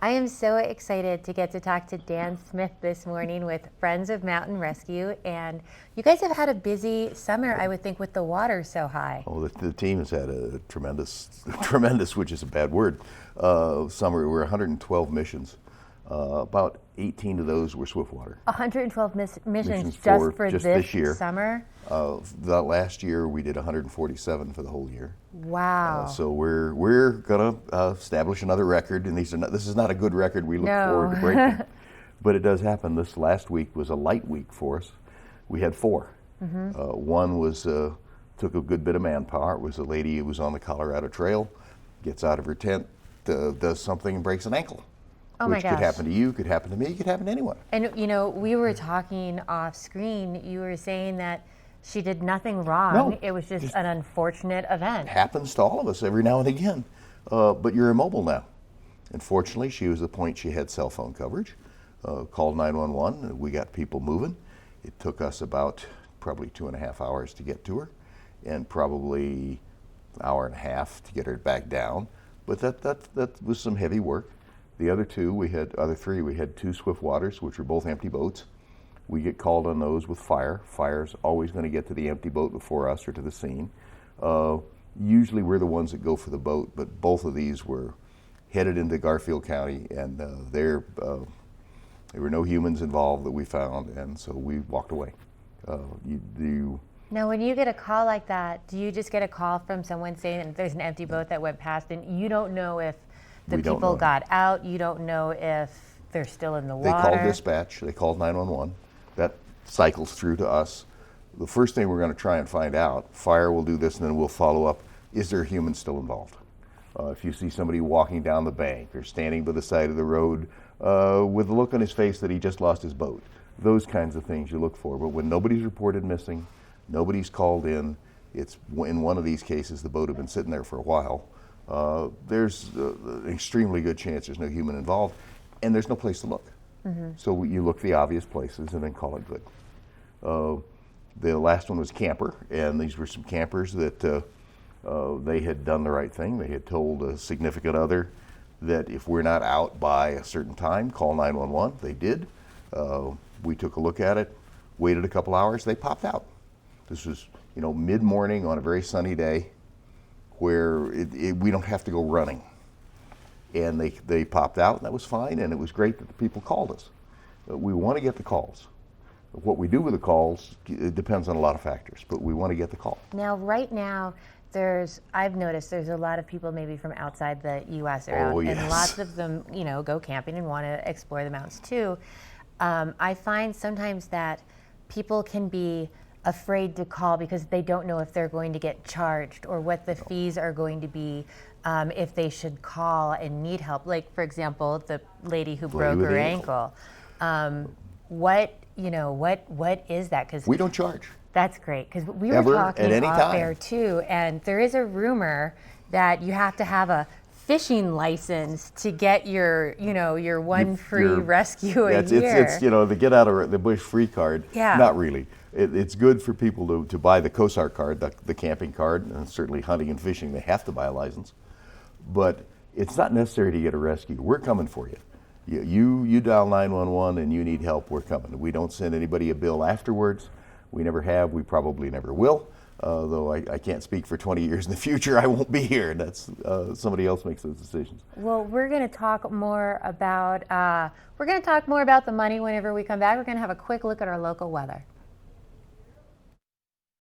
I am so excited to get to talk to Dan Smith this morning with Friends of Mountain Rescue. And you guys have had a busy summer, I would think, with the water so high. Oh, the team has had a tremendous, which is a bad word, summer. We're 112 missions. About 18 of those were swiftwater. 112 missions for just this year. Summer? The last year we did 147 for the whole year. Wow. So we're gonna establish another record, and this is not a good record we look forward to breaking. But it does happen. This last week was a light week for us. We had 4. One was took a good bit of manpower. It was a lady who was on the Colorado Trail, gets out of her tent, does something and breaks an ankle. Oh my which gosh. could happen to you, could happen to me, could happen to anyone. And we were talking off screen. You were saying that she did nothing wrong. No, it was just an unfortunate event. It happens to all of us every now and again. But you're immobile now. Unfortunately, she was at the point she had cell phone coverage. Called 911. We got people moving. It took us about probably 2.5 hours to get to her, and probably an hour and a half to get her back down. But that was some heavy work. The other three, we had 2 Swiftwaters, which were both empty boats. We get called on those with fire. Fire's always going to get to the empty boat before us or to the scene. Usually we're the ones that go for the boat, but both of these were headed into Garfield County, and there were no humans involved that we found, and so we walked away. Now, when you get a call like that, do you just get a call from someone saying that there's an empty boat that went past, and you don't know if the people got out, you don't know if they're still in the water? They called dispatch, they called 911. That cycles through to us. The first thing we're going to try and find out, fire will do this, and then we'll follow up, is there a human still involved? If you see somebody walking down the bank or standing by the side of the road with a look on his face that he just lost his boat, those kinds of things you look for. But when nobody's reported missing, nobody's called in, it's in one of these cases the boat had been sitting there for a while, there's an extremely good chance there's no human involved, and there's no place to look. So you look the obvious places and then call it good. The last one was camper, and these were some campers that they had done the right thing. They had told a significant other that if we're not out by a certain time, call 911. They did. We took a look at it, waited a couple hours, they popped out. This was mid-morning on a very sunny day where we don't have to go running. And they popped out, and that was fine, and it was great that the people called us. We want to get the calls. What we do with the calls, it depends on a lot of factors, but we want to get the call. Now, right now, I've noticed there's a lot of people maybe from outside the U.S. around, Oh, yes. and lots of them, go camping and want to explore the mountains too. I find sometimes that people can be afraid to call because they don't know if they're going to get charged or what the fees are going to be if they should call and need help. Like, for example, the lady who broke her ankle. What is that? 'Cause we don't charge. that's great, because we Ever, were talking at any off time. air too, and there is a rumor that you have to have a fishing license to get your one free rescue a year. It's the get out of the bush free card. Yeah. Not really. It's good for people to buy the COSAR card, the camping card, and certainly hunting and fishing, they have to buy a license. But it's not necessary to get a rescue. We're coming for you. You dial 911 and you need help, we're coming. We don't send anybody a bill afterwards. We never have, we probably never will. Though I can't speak for 20 years in the future, I won't be here. That's somebody else makes those decisions. Well, we're going to talk more about the money whenever we come back. We're going to have a quick look at our local weather.